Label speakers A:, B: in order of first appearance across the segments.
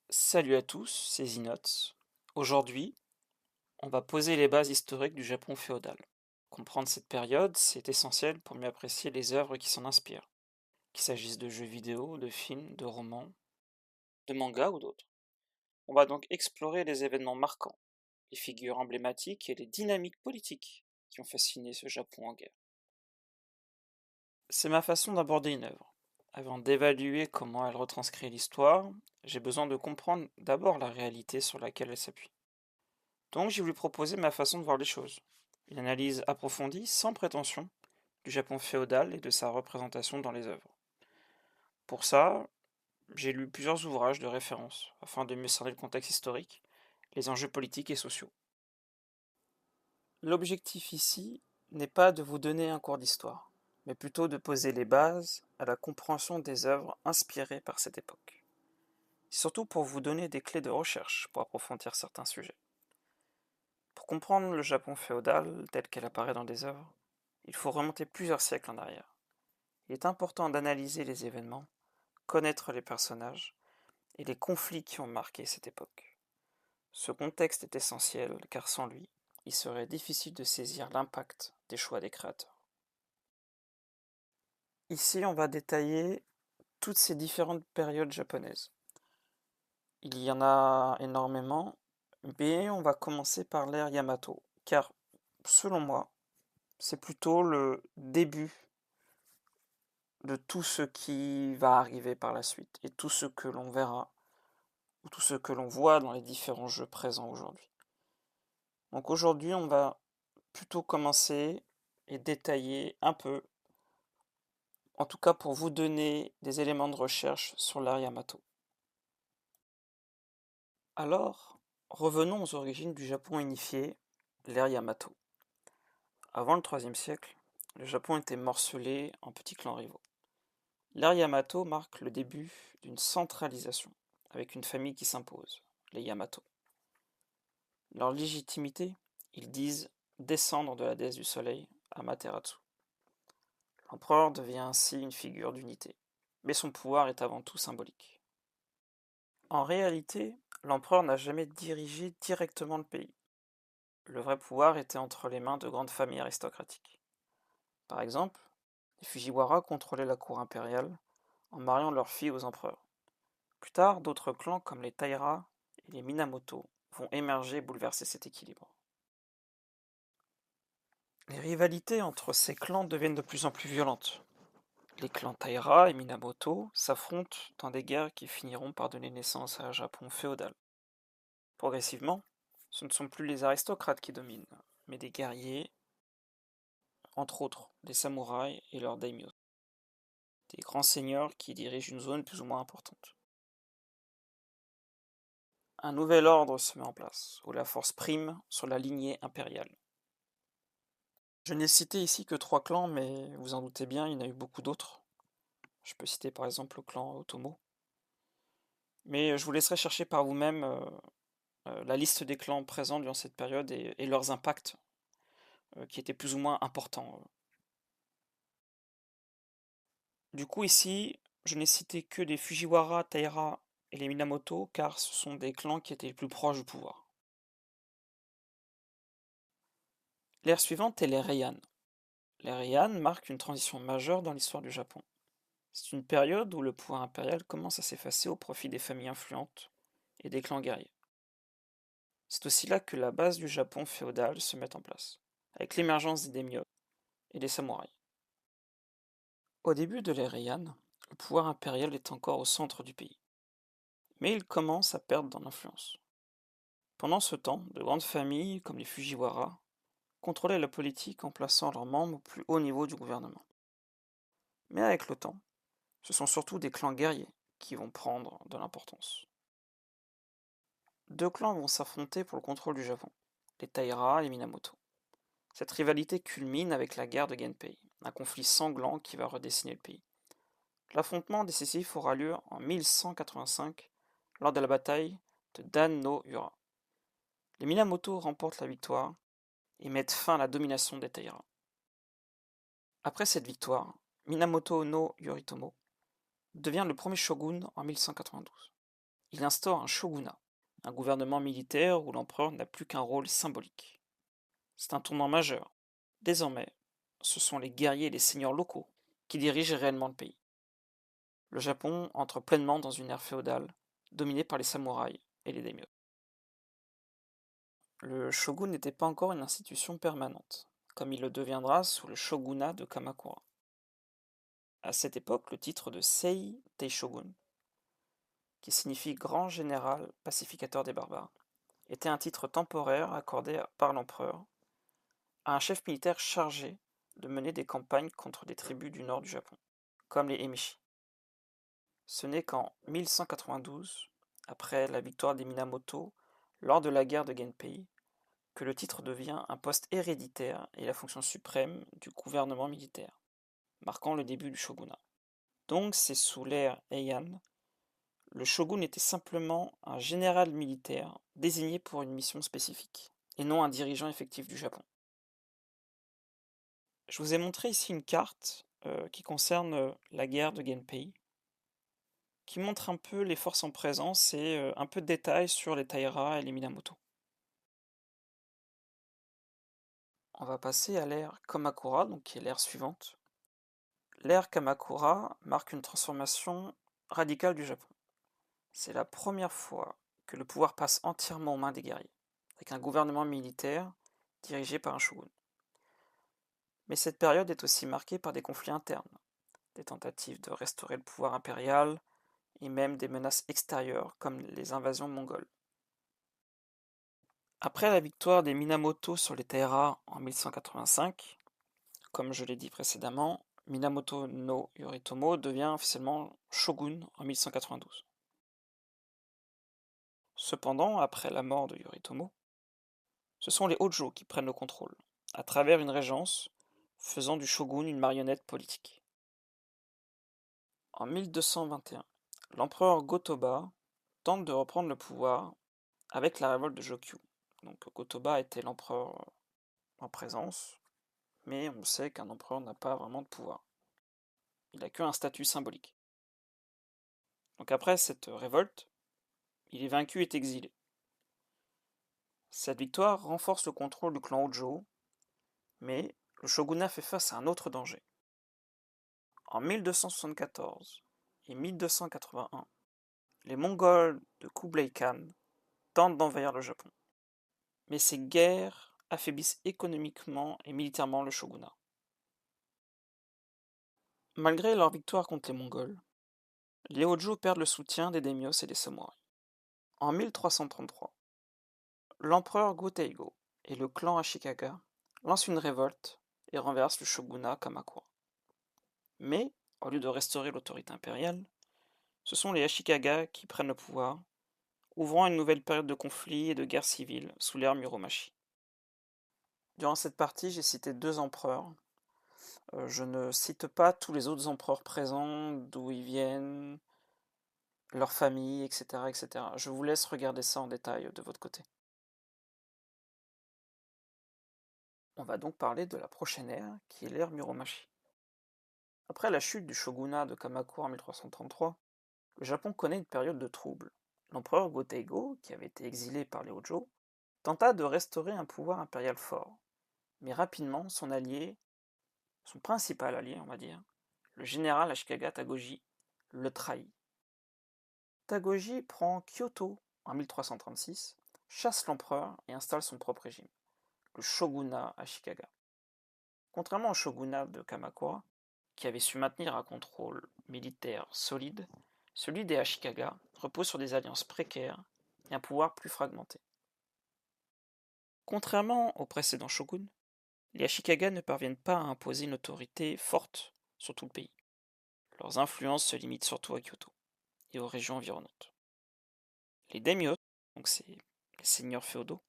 A: Salut à tous, c'est Zinote. Aujourd'hui, on va poser les bases historiques du Japon féodal. Comprendre cette période, c'est essentiel pour mieux apprécier les œuvres qui s'en inspirent, qu'il s'agisse de jeux vidéo, de films, de romans, de mangas ou d'autres. On va donc explorer les événements marquants, les figures emblématiques et les dynamiques politiques qui ont fasciné ce Japon en guerre. C'est ma façon d'aborder une œuvre. Avant d'évaluer comment elle retranscrit l'histoire, j'ai besoin de comprendre d'abord la réalité sur laquelle elle s'appuie. Donc j'ai voulu proposer ma façon de voir les choses. Une analyse approfondie, sans prétention, du Japon féodal et de sa représentation dans les œuvres. Pour ça, j'ai lu plusieurs ouvrages de référence, afin de mieux cerner le contexte historique, les enjeux politiques et sociaux. L'objectif ici n'est pas de vous donner un cours d'histoire, mais plutôt de poser les bases à la compréhension des œuvres inspirées par cette époque. C'est surtout pour vous donner des clés de recherche pour approfondir certains sujets. Pour comprendre le Japon féodal tel qu'elle apparaît dans des œuvres, il faut remonter plusieurs siècles en arrière. Il est important d'analyser les événements, connaître les personnages et les conflits qui ont marqué cette époque. Ce contexte est essentiel car sans lui, il serait difficile de saisir l'impact des choix des créateurs. Ici, on va détailler toutes ces différentes périodes japonaises. Il y en a énormément, mais on va commencer par l'ère Yamato, car selon moi, c'est plutôt le début de tout ce qui va arriver par la suite et tout ce que l'on verra ou tout ce que l'on voit dans les différents jeux présents aujourd'hui. Donc aujourd'hui, on va plutôt commencer et détailler un peu, en tout cas pour vous donner des éléments de recherche sur l'ère Yamato. Alors, revenons aux origines du Japon unifié, l'ère Yamato. Avant le IIIe siècle, le Japon était morcelé en petits clans rivaux. L'ère Yamato marque le début d'une centralisation, avec une famille qui s'impose, les Yamato. Leur légitimité, ils disent descendre de la déesse du soleil, Amaterasu. L'empereur devient ainsi une figure d'unité, mais son pouvoir est avant tout symbolique. En réalité, l'empereur n'a jamais dirigé directement le pays. Le vrai pouvoir était entre les mains de grandes familles aristocratiques. Par exemple, les Fujiwara contrôlaient la cour impériale en mariant leurs filles aux empereurs. Plus tard, d'autres clans comme les Taira et les Minamoto vont émerger et bouleverser cet équilibre. Les rivalités entre ces clans deviennent de plus en plus violentes. Les clans Taira et Minamoto s'affrontent dans des guerres qui finiront par donner naissance à un Japon féodal. Progressivement, ce ne sont plus les aristocrates qui dominent, mais des guerriers, entre autres des samouraïs et leurs daimyos, des grands seigneurs qui dirigent une zone plus ou moins importante. Un nouvel ordre se met en place, où la force prime sur la lignée impériale. Je n'ai cité ici que 3 clans, mais vous en doutez bien, il y en a eu beaucoup d'autres. Je peux citer par exemple le clan Otomo. Mais je vous laisserai chercher par vous-même la liste des clans présents durant cette période et leurs impacts, qui étaient plus ou moins importants. Du coup ici, je n'ai cité que les Fujiwara, Taira et les Minamoto, car ce sont des clans qui étaient les plus proches du pouvoir. L'ère suivante est l'ère Heian. L'ère Heian marque une transition majeure dans l'histoire du Japon. C'est une période où le pouvoir impérial commence à s'effacer au profit des familles influentes et des clans guerriers. C'est aussi là que la base du Japon féodal se met en place, avec l'émergence des daimyos et des samouraïs. Au début de l'ère Heian, le pouvoir impérial est encore au centre du pays, mais il commence à perdre en influence. Pendant ce temps, de grandes familles, comme les Fujiwara, contrôlaient la politique en plaçant leurs membres au plus haut niveau du gouvernement. Mais avec le temps, ce sont surtout des clans guerriers qui vont prendre de l'importance. Deux clans vont s'affronter pour le contrôle du Japon, les Taira et les Minamoto. Cette rivalité culmine avec la guerre de Genpei, un conflit sanglant qui va redessiner le pays. L'affrontement décisif aura lieu en 1185 lors de la bataille de Dan no Ura. Les Minamoto remportent la victoire et mettent fin à la domination des Taira. Après cette victoire, Minamoto no Yoritomo devient le premier shogun en 1192. il instaure un shogunat, un gouvernement militaire où l'empereur n'a plus qu'un rôle symbolique. C'est un tournant majeur. Désormais, ce sont les guerriers et les seigneurs locaux qui dirigent réellement le pays. Le Japon entre pleinement dans une ère féodale, dominée par les samouraïs et les daimyo. Le shogun n'était pas encore une institution permanente, comme il le deviendra sous le shogunat de Kamakura. À cette époque, le titre de Sei Taishogun, qui signifie grand général pacificateur des barbares, était un titre temporaire accordé par l'empereur à un chef militaire chargé de mener des campagnes contre des tribus du nord du Japon, comme les Emishi. Ce n'est qu'en 1192, après la victoire des Minamoto lors de la guerre de Genpei, que le titre devient un poste héréditaire et la fonction suprême du gouvernement militaire, marquant le début du shogunat. Donc c'est sous l'ère Heian, le shogun était simplement un général militaire désigné pour une mission spécifique, et non un dirigeant effectif du Japon. Je vous ai montré ici une carte qui concerne la guerre de Genpei, qui montre un peu les forces en présence et un peu de détails sur les Taira et les Minamoto. On va passer à l'ère Kamakura, donc qui est l'ère suivante. L'ère Kamakura marque une transformation radicale du Japon. C'est la première fois que le pouvoir passe entièrement aux mains des guerriers, avec un gouvernement militaire dirigé par un shogun. Mais cette période est aussi marquée par des conflits internes, des tentatives de restaurer le pouvoir impérial et même des menaces extérieures comme les invasions mongoles. Après la victoire des Minamoto sur les Taira en 1185, comme je l'ai dit précédemment, Minamoto no Yoritomo devient officiellement shogun en 1192. Cependant, après la mort de Yoritomo, ce sont les Hojo qui prennent le contrôle, à travers une régence, faisant du shogun une marionnette politique. En 1221, l'empereur Go-Toba tente de reprendre le pouvoir avec la révolte de Jokyu. Donc Go-Toba était l'empereur en présence, mais on sait qu'un empereur n'a pas vraiment de pouvoir. Il n'a qu'un statut symbolique. Donc après cette révolte, il est vaincu et est exilé. Cette victoire renforce le contrôle du clan Hojo, mais le shogunat fait face à un autre danger. En 1274 et 1281, les Mongols de Kublai Khan tentent d'envahir le Japon. Mais ces guerres affaiblissent économiquement et militairement le shogunat. Malgré leur victoire contre les Mongols, les Hojo perdent le soutien des daimyos et des samouraïs. En 1333, l'empereur Go-Teigo et le clan Ashikaga lancent une révolte et renversent le shogunat Kamakura. Mais, au lieu de restaurer l'autorité impériale, ce sont les Ashikaga qui prennent le pouvoir, ouvrant une nouvelle période de conflits et de guerres civiles sous l'ère Muromachi. Durant cette partie, j'ai cité 2 empereurs. Je ne cite pas tous les autres empereurs présents, d'où ils viennent, leur famille, etc., etc. Je vous laisse regarder ça en détail de votre côté. On va donc parler de la prochaine ère, qui est l'ère Muromachi. Après la chute du shogunat de Kamakura en 1333, le Japon connaît une période de trouble. L'empereur Go-Teigo, qui avait été exilé par les Hojo, tenta de restaurer un pouvoir impérial fort. Mais rapidement, son principal allié, on va dire, le général Ashikaga Tagoji, le trahit. Tagoji prend Kyoto en 1336, chasse l'empereur et installe son propre régime, le shogunat Ashikaga. Contrairement au shogunat de Kamakura, qui avait su maintenir un contrôle militaire solide, celui des Ashikaga repose sur des alliances précaires et un pouvoir plus fragmenté. Contrairement aux précédents shoguns, les Ashikaga ne parviennent pas à imposer une autorité forte sur tout le pays. Leurs influences se limitent surtout à Kyoto et aux régions environnantes. Les daimyo, donc c'est les seigneurs féodaux,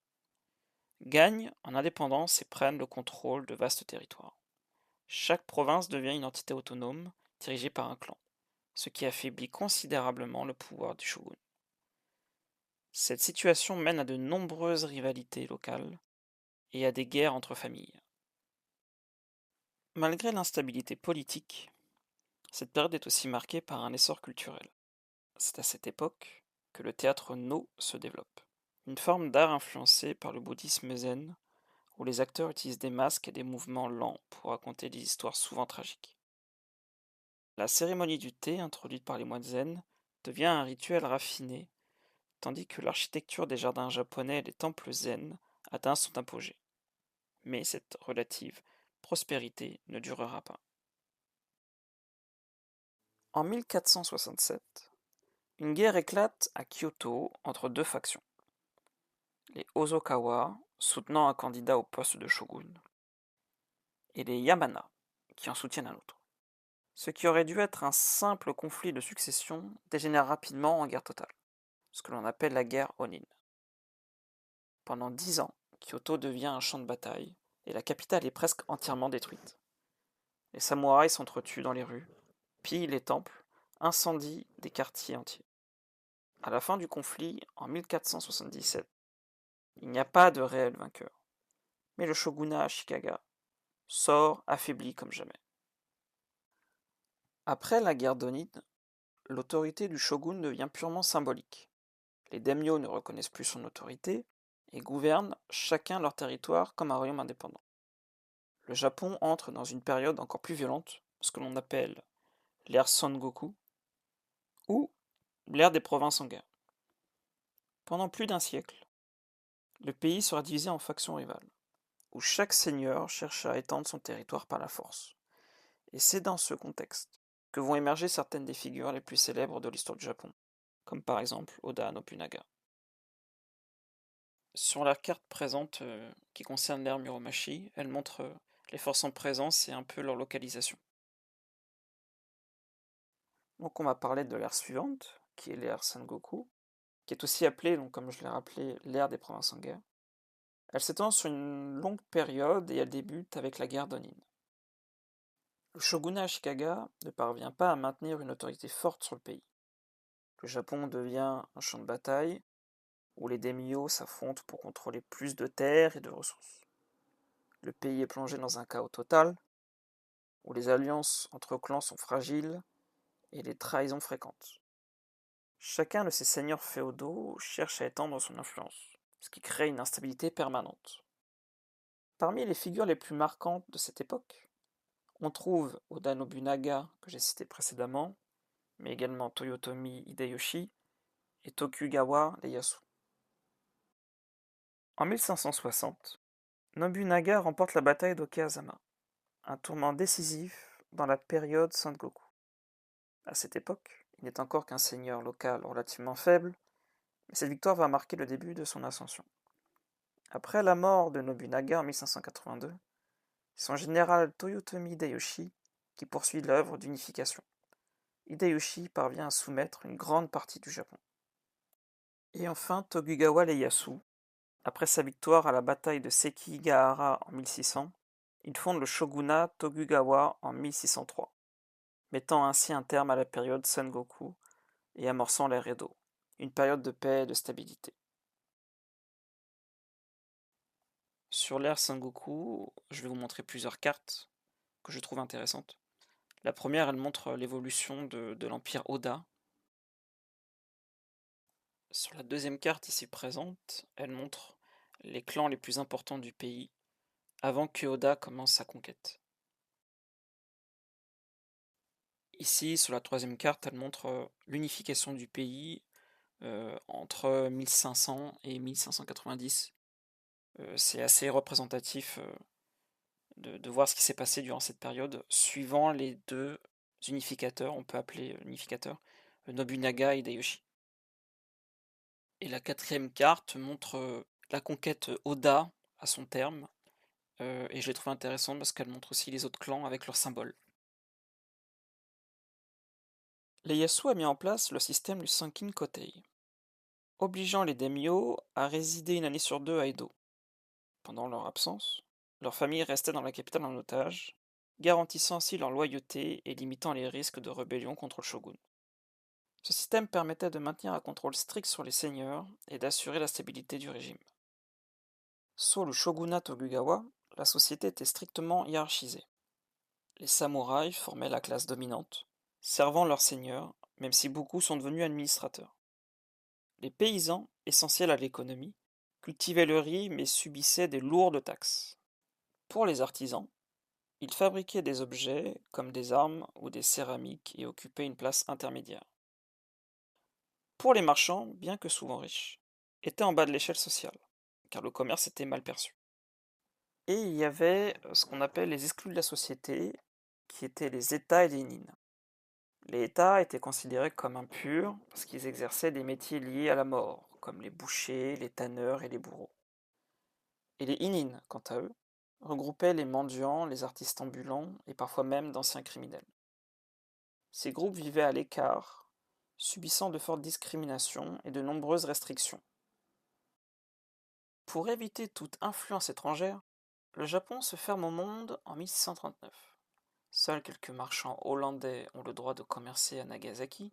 A: gagnent en indépendance et prennent le contrôle de vastes territoires. Chaque province devient une entité autonome dirigée par un clan, ce qui affaiblit considérablement le pouvoir du shogun. Cette situation mène à de nombreuses rivalités locales et à des guerres entre familles. Malgré l'instabilité politique, cette période est aussi marquée par un essor culturel. C'est à cette époque que le théâtre No se développe. Une forme d'art influencée par le bouddhisme zen, où les acteurs utilisent des masques et des mouvements lents pour raconter des histoires souvent tragiques. La cérémonie du thé, introduite par les moines zen, devient un rituel raffiné, tandis que l'architecture des jardins japonais et des temples zen atteint son apogée. Mais cette relative prospérité ne durera pas. En 1467, une guerre éclate à Kyoto entre deux factions. Les Hosokawa, soutenant un candidat au poste de shogun, et les Yamana, qui en soutiennent un autre. Ce qui aurait dû être un simple conflit de succession dégénère rapidement en guerre totale, ce que l'on appelle la guerre Onin. Pendant 10 ans, Kyoto devient un champ de bataille, et la capitale est presque entièrement détruite. Les samouraïs s'entretuent dans les rues, pillent les temples, incendient des quartiers entiers. À la fin du conflit, en 1477, il n'y a pas de réel vainqueur, mais le shogunat Ashikaga sort affaibli comme jamais. Après la guerre d'Onin, l'autorité du shogun devient purement symbolique. Les daimyos ne reconnaissent plus son autorité et gouvernent chacun leur territoire comme un royaume indépendant. Le Japon entre dans une période encore plus violente, ce que l'on appelle l'ère Sengoku, ou l'ère des provinces en guerre. Pendant plus d'un siècle, le pays sera divisé en factions rivales, où chaque seigneur cherche à étendre son territoire par la force. Et c'est dans ce contexte que vont émerger certaines des figures les plus célèbres de l'histoire du Japon, comme par exemple Oda Nobunaga. Sur la carte présente qui concerne l'ère Muromachi, elle montre les forces en présence et un peu leur localisation. Donc on va parler de l'ère suivante, qui est l'ère Sengoku, qui est aussi appelée, donc, comme je l'ai rappelé, l'ère des provinces en guerre. Elle s'étend sur une longue période et elle débute avec la guerre d'Onin. Le shogunat Ashikaga ne parvient pas à maintenir une autorité forte sur le pays. Le Japon devient un champ de bataille où les daimyos s'affrontent pour contrôler plus de terres et de ressources. Le pays est plongé dans un chaos total, où les alliances entre clans sont fragiles et les trahisons fréquentes. Chacun de ces seigneurs féodaux cherche à étendre son influence, ce qui crée une instabilité permanente. Parmi les figures les plus marquantes de cette époque, on trouve Oda Nobunaga, que j'ai cité précédemment, mais également Toyotomi Hideyoshi et Tokugawa Ieyasu. En 1560, Nobunaga remporte la bataille d'Okeyazama, un tournant décisif dans la période Sengoku. À cette époque, il n'est encore qu'un seigneur local relativement faible, mais cette victoire va marquer le début de son ascension. Après la mort de Nobunaga en 1582, c'est son général Toyotomi Hideyoshi qui poursuit l'œuvre d'unification. Hideyoshi parvient à soumettre une grande partie du Japon. Et enfin Tokugawa Ieyasu, après sa victoire à la bataille de Sekigahara en 1600, il fonde le shogunat Tokugawa en 1603, mettant ainsi un terme à la période Sengoku et amorçant l'ère Edo, une période de paix et de stabilité. Sur l'ère Sengoku, je vais vous montrer plusieurs cartes que je trouve intéressantes. La première, elle montre l'évolution de l'empire Oda. Sur la deuxième carte ici présente, elle montre les clans les plus importants du pays avant que Oda commence sa conquête. Ici, sur la troisième carte, elle montre l'unification du pays entre 1500 et 1590. C'est assez représentatif de voir ce qui s'est passé durant cette période, suivant les deux unificateurs, on peut appeler unificateurs, Nobunaga et Hideyoshi. Et la quatrième carte montre la conquête Oda à son terme, et je l'ai trouvée intéressante parce qu'elle montre aussi les autres clans avec leurs symboles. Ieyasu a mis en place le système du Sankin Kotei, obligeant les daimyos à résider une année sur deux à Edo. Pendant leur absence, leur famille restait dans la capitale en otage, garantissant ainsi leur loyauté et limitant les risques de rébellion contre le shogun. Ce système permettait de maintenir un contrôle strict sur les seigneurs et d'assurer la stabilité du régime. Sous le shogunat Tokugawa, la société était strictement hiérarchisée. Les samouraïs formaient la classe dominante, servant leurs seigneurs, même si beaucoup sont devenus administrateurs. Les paysans, essentiels à l'économie, cultivaient le riz mais subissaient des lourdes taxes. Pour les artisans, ils fabriquaient des objets comme des armes ou des céramiques et occupaient une place intermédiaire. Pour les marchands, bien que souvent riches, étaient en bas de l'échelle sociale, car le commerce était mal perçu. Et il y avait ce qu'on appelle les exclus de la société, qui étaient les États et les Nines. Les États étaient considérés comme impurs parce qu'ils exerçaient des métiers liés à la mort, comme les bouchers, les tanneurs et les bourreaux. Et les Inines, quant à eux, regroupaient les mendiants, les artistes ambulants et parfois même d'anciens criminels. Ces groupes vivaient à l'écart, subissant de fortes discriminations et de nombreuses restrictions. Pour éviter toute influence étrangère, le Japon se ferme au monde en 1639. Seuls quelques marchands hollandais ont le droit de commercer à Nagasaki.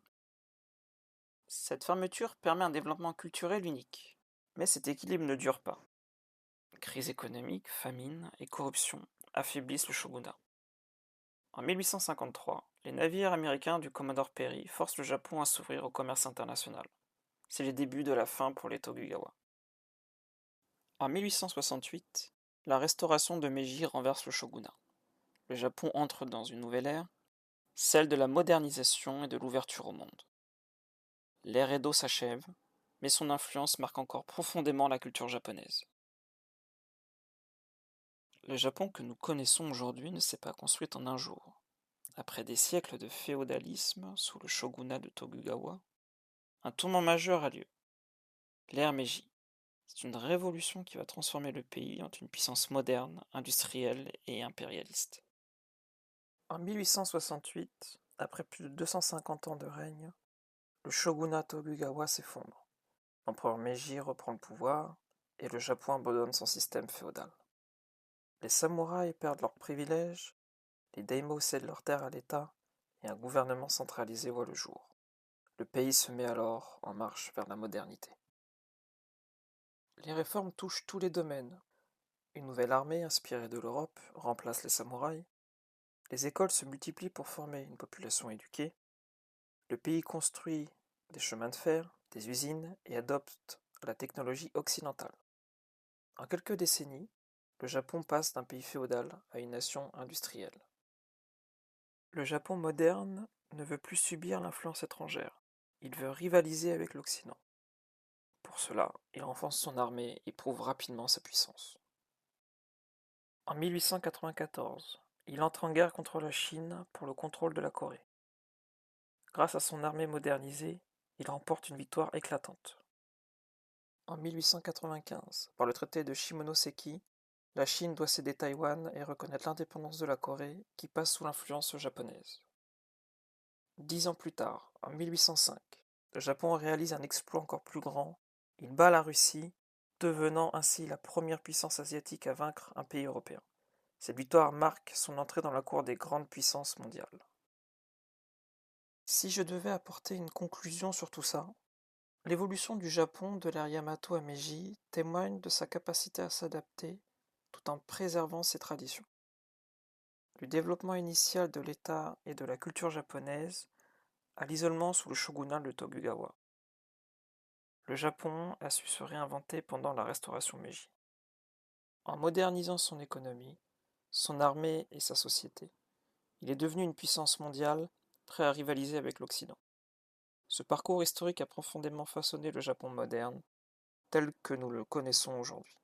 A: Cette fermeture permet un développement culturel unique, mais cet équilibre ne dure pas. Crise économique, famine et corruption affaiblissent le shogunat. En 1853, les navires américains du commodore Perry forcent le Japon à s'ouvrir au commerce international. C'est les débuts de la fin pour les Tokugawa. En 1868, la restauration de Meiji renverse le shogunat. Le Japon entre dans une nouvelle ère, celle de la modernisation et de l'ouverture au monde. L'ère Edo s'achève, mais son influence marque encore profondément la culture japonaise. Le Japon que nous connaissons aujourd'hui ne s'est pas construit en un jour. Après des siècles de féodalisme sous le shogunat de Tokugawa, un tournant majeur a lieu, l'ère Meiji. C'est une révolution qui va transformer le pays en une puissance moderne, industrielle et impérialiste. En 1868, après plus de 250 ans de règne, le shogunat Tokugawa s'effondre. L'empereur Meiji reprend le pouvoir et le Japon abandonne son système féodal. Les samouraïs perdent leurs privilèges, les daimyo cèdent leurs terres à l'État et un gouvernement centralisé voit le jour. Le pays se met alors en marche vers la modernité. Les réformes touchent tous les domaines. Une nouvelle armée inspirée de l'Europe remplace les samouraïs. Les écoles se multiplient pour former une population éduquée. Le pays construit des chemins de fer, des usines et adopte la technologie occidentale. En quelques décennies, le Japon passe d'un pays féodal à une nation industrielle. Le Japon moderne ne veut plus subir l'influence étrangère. Il veut rivaliser avec l'Occident. Pour cela, il renforce son armée et prouve rapidement sa puissance. En 1894, il entre en guerre contre la Chine pour le contrôle de la Corée. Grâce à son armée modernisée, il remporte une victoire éclatante. En 1895, par le traité de Shimonoseki, la Chine doit céder Taïwan et reconnaître l'indépendance de la Corée, qui passe sous l'influence japonaise. 10 ans plus tard, en 1805, le Japon réalise un exploit encore plus grand. Il bat la Russie, devenant ainsi la première puissance asiatique à vaincre un pays européen. Cette victoire marque son entrée dans la cour des grandes puissances mondiales. Si je devais apporter une conclusion sur tout ça, l'évolution du Japon de l'ère Yamato à Meiji témoigne de sa capacité à s'adapter tout en préservant ses traditions. Du développement initial de l'État et de la culture japonaise à l'isolement sous le shogunat de Tokugawa. Le Japon a su se réinventer pendant la restauration Meiji. En modernisant son économie, son armée et sa société, il est devenu une puissance mondiale prêt à rivaliser avec l'Occident. Ce parcours historique a profondément façonné le Japon moderne, tel que nous le connaissons aujourd'hui.